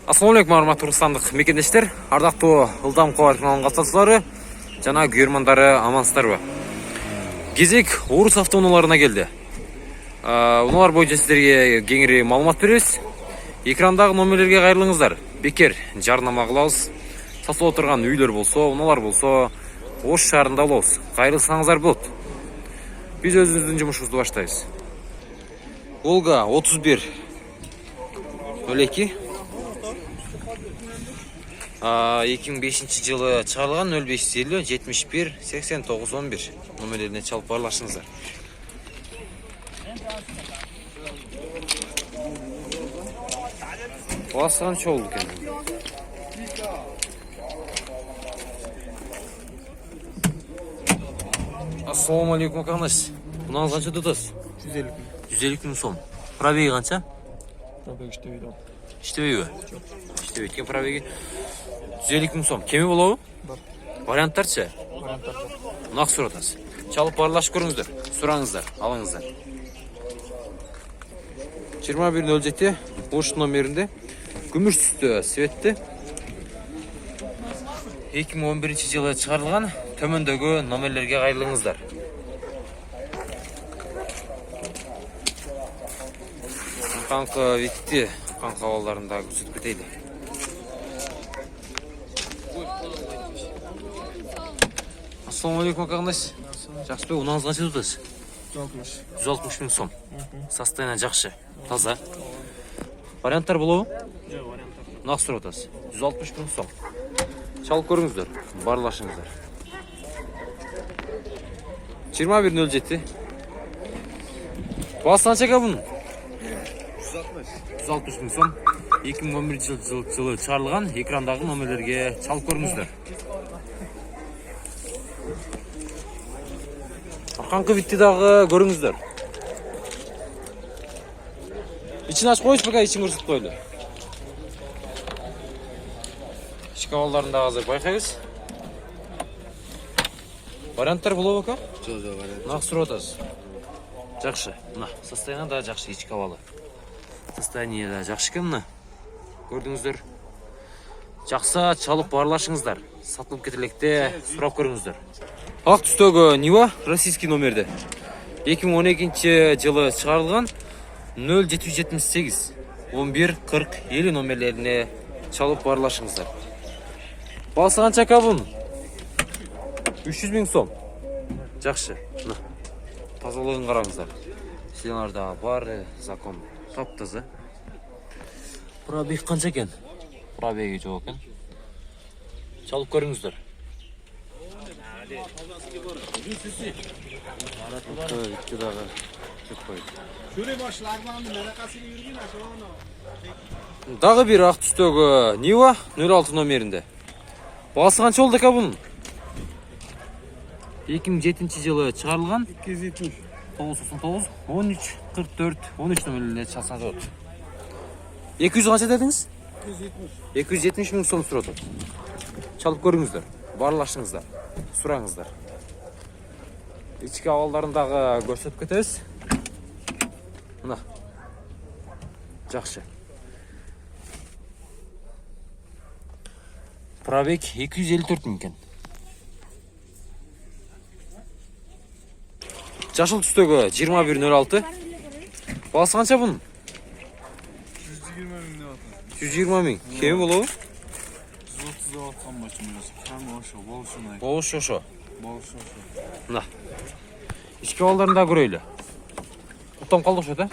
Ассалаумалейкум, арматтуу Кыргызстандык мекендештер, ардактуу Ылдам Кобар каналынын катнашчылары жана көрөрмандары, амансыздарбы? Кезек Орус автоунааларына келди. Унаалар боюнча сиздерге кеңири маалымат беребиз. Экрандагы номерлерге кайрылыңыздар. Бекер жарнама кылабыз. Сатылып отурган үйлөр болсо, унаалар болсо, Ош шаарында болобуз. Кайрылсаңыздар болот. Биз өзүбүздүн жумушубузду баштайбыз. Волга 3102 2005 жылы чыгарылган 0550 71 89 11 номерлерине чалып барлашыңыздар. Басы канча болду экен? Ассаламу алейкум канаш. Мунаңыз канча tutasiz? 150 миң сом. Пробеги канча? Пробеги иштебейт. Иштебейби? Иштебейт экен пробеги. 150 миң сом. Кеми болобу? Бар. Варианттарчы? Варианттар бар. Нак суратасыз. Чалып барлашып көрүңүздөр. Сураңыздар, алыңыздар. 2107 Ош номеринде күмүш түстө светти 2011 жылы чыгарылган төмөндөгү номерлерге кайрылыңыздар. Канка витти, канка абалдарында көрсөтүп кетейли. Ассаламу алейкум канаш. Жакшыбы, унаңыз канча tutasiz? 160 миң сом. Состояние жакшы, таза. Варианттар болобу? Жок, варианттар. Нак суратасыз. 160 миң сом. Чалып көрүңүздөр, барлашыңыздар. 2107 Басы канча bunun? 160 миң сом. 2011 жылы чыгарылган экрандагы номерлерге чалып көрүңүздөр. Арканкы битти дагы көрүңүздөр. İçini aç koyuş bakalım, için көрсөтүп койлу. Ички абалдарында азыр байкайбыз. Варианттар болобу ака? Жок, вариант. Нак сурап атасыз. Жакшы. Мына состояние да жакшы, ички абалы. Состояние да жакшы экен мына. Көрдүңүздөр. Жакса чалып барлашыңыздар. Сатылып кетелекте сурап көрүңүздөр. Ак түстөгү Нива российский номерде 2012 жылы чыгарылган 0778 11 40 50 номерлерине чалып барлашыңыздар. Басы канча bunun? 300 миң сом. Жакшы. Мына. Тазалыгын караңыздар. Силерде бар закон. Таптаза. Пробег канча экен? Пробеги жок экен. Чалып көрүңүздөр. Дагы бир ак түстөгү Нива 06 номеринде. Басы канча болду экен bunun? 2007 жылы чыгарылган 270. 999 13 44 13 номерлерине чалсаңыз болот. 200 канча дедиңиз? 270 миң сом сурап атат. Чалып көрүңүздөр, барлашыңыздар, сураңыздар. Ички абалдарындагы көрсөтүп кетебиз. Мына. Жакшы. Пробег 254 миң экен. Жашыл түстөгү 2106. Басы канча bunun? 120 миң деп атат. 120 миң. Кеми болобу? 130 деп аткан бачымыз. Кам ошо, болушунай. Ошо. Болушу. Мына. Ички абалдарында көрөйлү. Утам калды окшойт,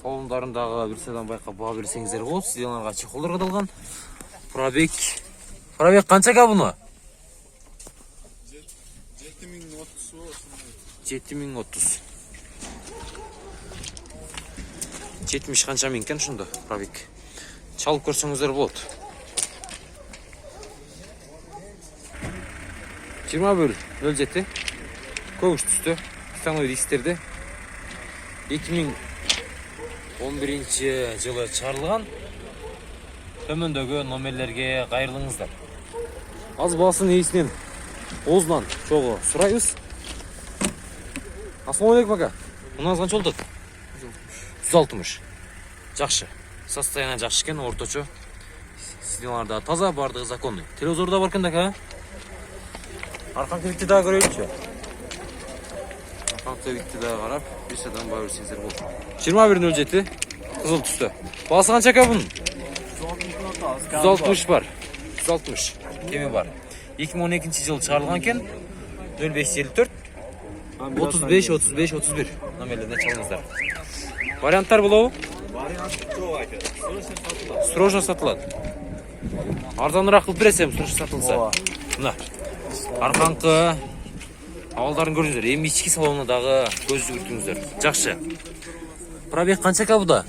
Салондорындагы бир садан байкап баа берсеңиздер болот. Сиденларга чехолдор кадалган. Пробег канча bunun? 7030. 70 канча миң экен ошондо пробег. Чалып көрсөңүздөр болот. 2107 көмүш түстө станой дистерде 2011 жылы чыгарылган төмөндөгү номерлерге кайрылыңыздар. Аз басын ээсинен оозунан чогуу сурайбыз. Ассаламу алейкум ака. Мынаңыз канча болду? 160. Жакшы. Состояние жакшы экен, орточо. Сигналдар да таза, бардыгы законный. Телевизор да бар экен да, арканкы битти да көрөйүнчү. Арканкы битти да карап, бирседен баа берсеңиздер болот. 2107 кызыл түстө. Баасы канча экен бунун? 160 бар. 160 кеме бар. 2012-жылы чыгарылган экен. 0554 35 31 номерлерине чалыңыздар. Варианттар болобу? Срочно сатылат. Арзаныраак кылып бересем, срочно сатылса. Мына. Арканкы абалдарын көрүңүздөр. Эми ички салонуна дагы көз жүгүртүңүздөр. Жакшы. Пробег канча экен буда?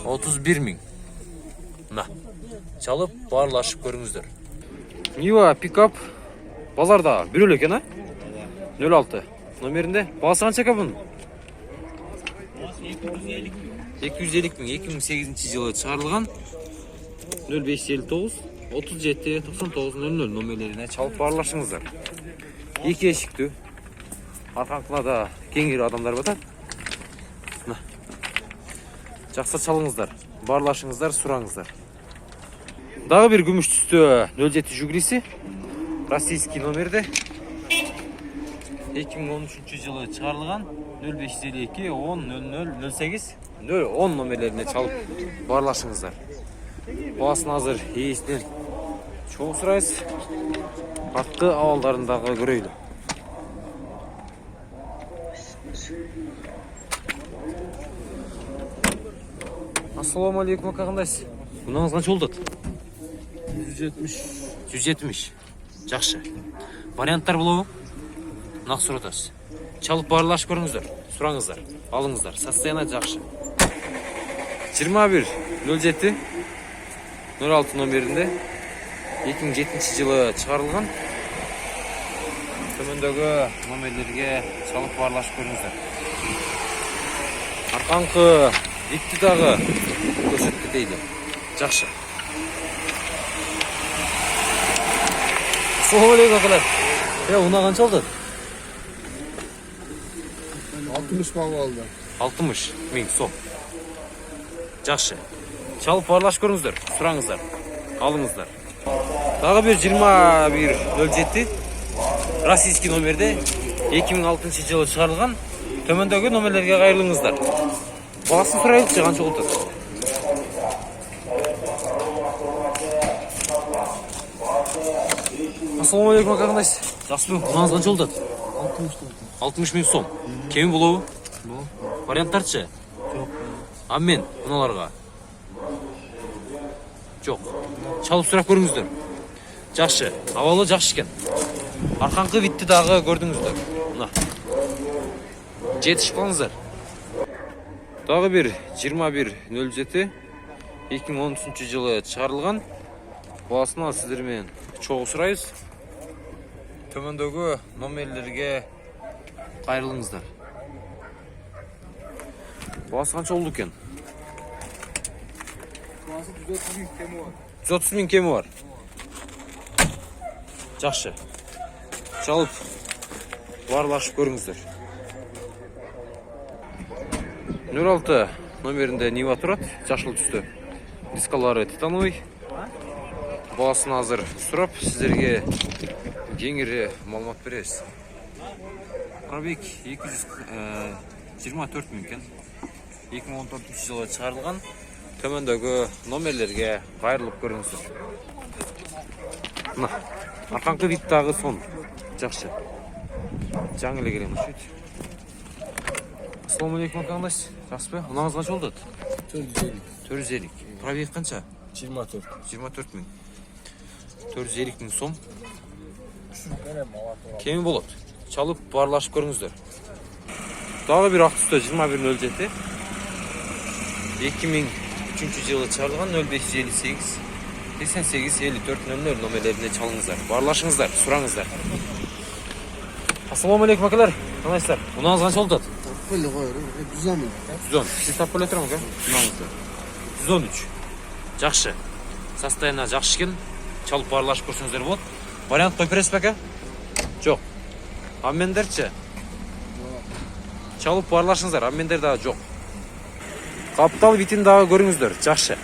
31 миң. Мына. Чалып, баарлашып көрүңүздөр. Нива пикап базарда бир эле экен, а? 06 номеринде. Баасы канча экен бунун? 250 миң. 2008-жылы чыгарылган. 0559 37 99 00 номерлерине чалып баарлашыңыздар. Эки эшиктүү. Арканкына да кеңири адамдар батат. Мына. Жакшы чалыңыздар. Баарлашыңыздар, сураңыздар. Дагы бир күмүш түстө 07 Жуглиси. Российский номерде. 2013-жылы чыгарылган 0552 10 00 08 10 номерлерине чалып баарлашыңыздар. Баасын азыр ээсинен чоң сурайсыз. Арткы абалдарын дагы көрөйлү. Ассаламу алейкум, ака кандайсыз? Мунаңыз канча болот? 170. Жакшы. Варианттар болобу? Нак суратасыз. Чалып баарлашып көрүңүздөр. Сураңыздар, алыңыздар. Состояние жакшы. 2107 06 номеринде 2007-жылы чыгарылган. Төмөндөгү номерлерге чалып баарлашып көрүңүздөр. Арканкы итти дагы көрсөтүп дейли. Жакшы. Assalamu alaikum akalar. Una qancha oldu? 60 bal oldu. 60 ming so'm. Жақсы. Çalıp bарлашып көріңіздер, сұраңыздар, алыңыздар. Дағы bir 2107 российский номерде 2006 жылы шығарылған. Төмендегі номерлерге қайырлыңыздар. Бағасын сұрайықшы, қанша болды? Ассаламу алейкум, қандайсыз? Жақсы, мынаңыз қанша болды? 60 миң сом. Кеми болуы? Варианттарчы? Аммен, мыналарға. Жоқ. Çalып сұрап көріңіздер. Жақшы, авалы жақшы екен. Арқанқы битті дағы көрдіңіздер. Мына. Жетішіп қалыңыздар. Дағы bir 2107 2013 жылы шығарылған. Басына сіздермен çoğu сұрайыз. Төмендегі номерлерге қайырлыңыздар. Басы қанша oldu екен? Bası 130 bin kemi var. 130 bin kemi var. Жақшы. Çalıp барлашып көріңіздер. 06 номерінде Нива тұрады, жашыл түсті. Дискалары титановый. Басын азыр сұрап, сіздерге кеңірі малымат бересіз. Пробег 224 мың екен. 2014 жылы шығарылған. Төмендегі номерлерге қайырылып көріңіздер. Мына, арқанқы биттағы сон. Жақшы. Жаңылы келемін шүйт. Ассаламу алейкум, қандайсыз? Жақсы бе? Ұнаңыз қанша болды? 450. Пробег қанша? 24 мың. 450 мың сом. Кеми болады. Çalıp барлашып көріңіздер. Дағы bir ақ түсті 2107 2003 жылы шығарылған 0558 88 54 00 номерлеріне çalыңыздар. Барлашыңыздар, сұраңыздар. Ассаламу алейкум, акалар. Қандайсыздар? Ұнаңыз қанша болды? 110 bin. 110. Сіз тап біле тұрам, ка? 113. Жақшы. Состояние жақшы екен. Çalıp барлашып көрсеңіздер болады. Вариант қойып бересіз бе, ка? Жоқ. Аммендерчі? Çalıp барлашыңыздар, аммендер дағы жоқ. Каптал битин дагы көрүңүздөр, жакшы.